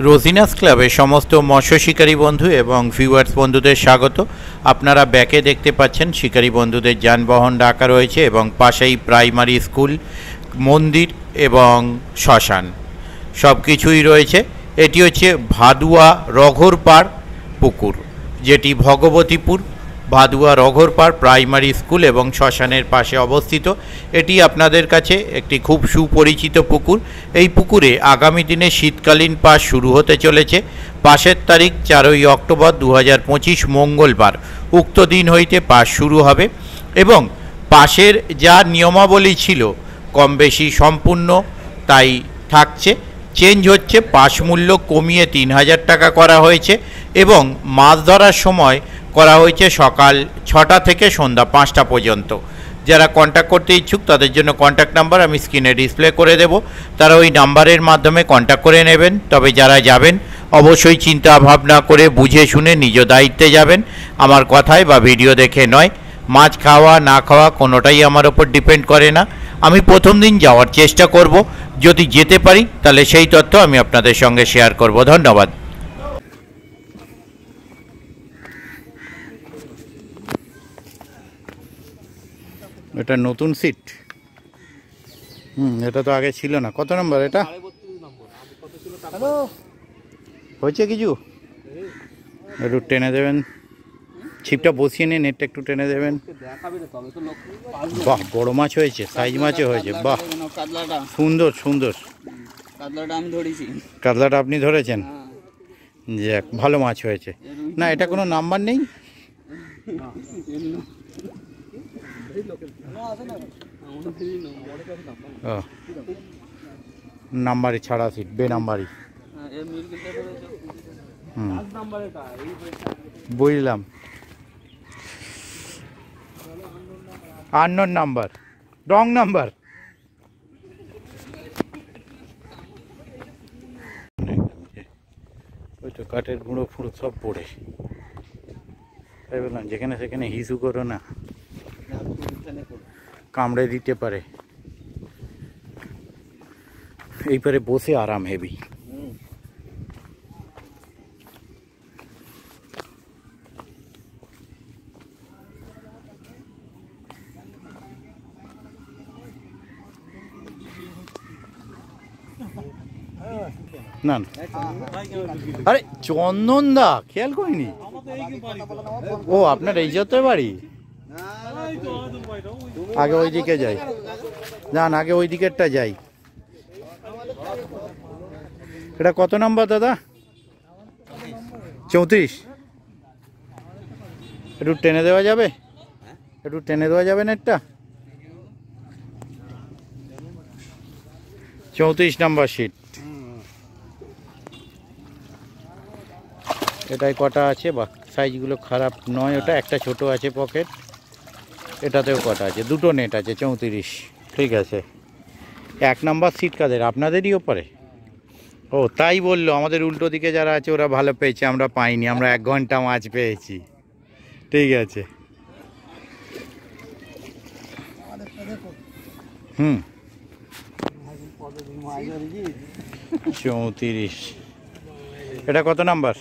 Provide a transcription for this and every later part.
রোজিনাস ক্লাবে সমস্ত মৎস্য শিকারী বন্ধু এবং ভিউয়ার্স বন্ধুদের স্বাগত। আপনারা ব্যাকে দেখতে পাচ্ছেন শিকারী বন্ধুদের যানবাহন রাখা রয়েছে এবং পাশেই প্রাইমারি স্কুল, মন্দির এবং শ্মশান সব কিছুই রয়েছে। এটি হচ্ছে ভাদুয়া রঘরপাড় পুকুর, যেটি ভগবতীপুর ভাদুয়া রঘরপাড় প্রাইমারি স্কুল এবং শ্মশানের পাশে অবস্থিত। এটি আপনাদের কাছে একটি খুব সুপরিচিত পুকুর। এই পুকুরে আগামী দিনে শীতকালীন পাস শুরু হতে চলেছে। পাসের তারিখ 4ই অক্টোবর 2025 মঙ্গলবার। উক্ত দিন হইতে পাস শুরু হবে এবং পাসের যা নিয়মাবলী ছিল কম বেশি সম্পূর্ণ তাই থাকছে। চেঞ্জ হচ্ছে, পাস মূল্য কমিয়ে 3000 টাকা করা হয়েছে এবং মাছ ধরার সময় করা হয়েছে সকাল 6টা থেকে সন্ধ্যা 5টা পর্যন্ত। যারা কন্ট্যাক্ট করতে ইচ্ছুক তাদের জন্য কন্ট্যাক্ট নাম্বার আমি স্ক্রিনে ডিসপ্লে করে দেব, তারা ওই নাম্বারের মাধ্যমে কন্ট্যাক্ট করে নেবেন। তবে যারা যাবেন অবশ্যই চিন্তা ভাবনা করে বুঝে শুনে নিজ দায়িত্বে যাবেন, আমার কথায় বা ভিডিও দেখে নয়। মাছ খাওয়া না খাওয়া কোনোটাই আমার ওপর ডিপেন্ড করে না। আমি প্রথম দিন যাওয়ার চেষ্টা করব, যদি যেতে পারি তাহলে সেই তথ্য আমি আপনাদের সঙ্গে শেয়ার করব। ধন্যবাদ। এটা নতুন সিট। এটা তো আগে ছিল না। কত নম্বর এটা? হয়েছে কিছু একটু টেনে দেবেন, ছিপটা বসিয়ে নিয়ে নেটটা একটু টেনে দেবেন। বাহ, বড় মাছ হয়েছে, সাইজ মাছও হয়েছে। বাহ, সুন্দর সুন্দর। কাতলাটা আপনি ধরেছেন? যাক, ভালো মাছ হয়েছে। না, এটা কোনো নাম্বার নেই? নাম্বারই ছাড়া সিট, বে নাম্বারই। বুঝলাম। Unknown number, wrong number. ওই তো কাঠের গুঁড়ো ফুঁড়ো সব পড়ে। তাই বললাম যেখানে সেখানে হিসু করো না, কামড়ে দিতে পারে। এইপারে বসে আরাম হেভি। না আরে চন্দন দা, খেয়াল করিনি। ও, আপনার এই যত বাড়ি? আগে ওই দিকে যাই, যান আগে ওই দিকেরটা যাই। এটা কত নাম্বার দাদা? 34। একটু টেনে দেওয়া যাবে? একটু টেনে দেওয়া যাবে নেটটা? 34 নাম্বার সিট। এটাই কটা আছে? বা সাইজগুলো খারাপ নয়। ওটা একটা ছোট আছে পকেট। এটাতেও কটা আছে? দুটো নেট আছে, 34। ঠিক আছে। 1 নাম্বার সিট কাদের? আপনাদেরই ওপরে? ও, তাই বললো। আমাদের উল্টো দিকে যারা আছে ওরা ভালো পেয়েছে, আমরা পাইনি। আমরা 1 ঘন্টা মাছ পেয়েছি। ঠিক আছে। 34। এটা কত নাম্বার?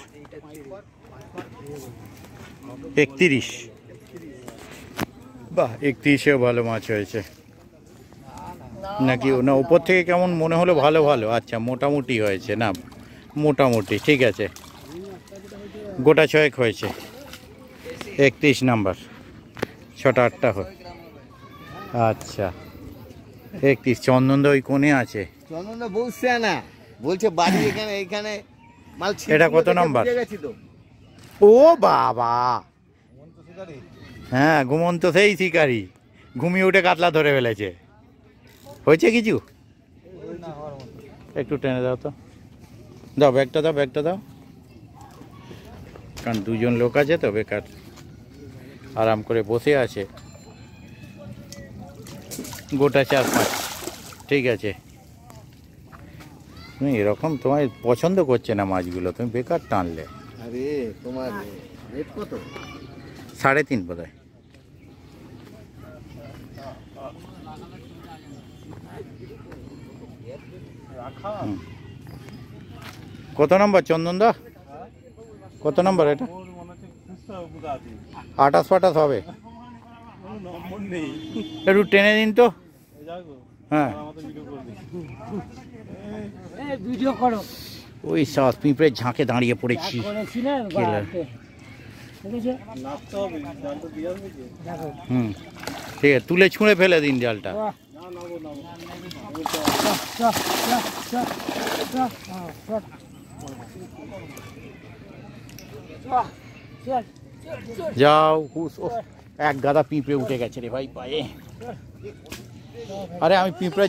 31। বাহ, 31এও ভালো মাছ হয়েছে নাকি? না, উপর থেকে কেমন মনে হলো ভালো ভালো। আচ্ছা, মোটামুটি হয়েছে না? মোটামুটি ঠিক আছে। গোটা 6 হয়েছে। 31 নাম্বার। 6টা 8টা হয়। আচ্ছা, 31। চন্দনদা ওই কোণে আছে। চন্দনদা বলছে না, বলছে বাড়ি এখানে এইখানে মাল। এটা কত নাম্বার? ও বাবা, হ্যাঁ, ঘুমন্ত সেই শিকারি ঘুমিয়ে উঠে কাতলা ধরে ফেলেছে। হয়েছে কিছু? একটু টেনে দাও তো। দাও ব্যাগটা, দাও ব্যাগটা দাও। কারণ 2জন লোক আছে তো, বেকার আরাম করে বসে আছে। গোটা 4-5। ঠিক আছে। তুমি এরকম তোমার পছন্দ করছে না মাছগুলো, তুমি বেকার টানলে। আরে তোমার রেট কত? 3.5 বোধ হয়। কত নম্বর চন্দনদা, কত নম্বর এটা? 28 হবে। একটু টেনে দিন তো। হ্যাঁ ভিডিও করো। ওই সাত পিঁপড়ের ঝাঁকে দাঁড়িয়ে পড়েছি। হুম, ঠিক আছে, তুলে ছুঁড়ে ফেলে দিন জালটা। যাও হুস, এক গাদা পিঁপড়ে উঠে গেছে রে ভাই পায়ে। আরে আমি পিঁপড়ে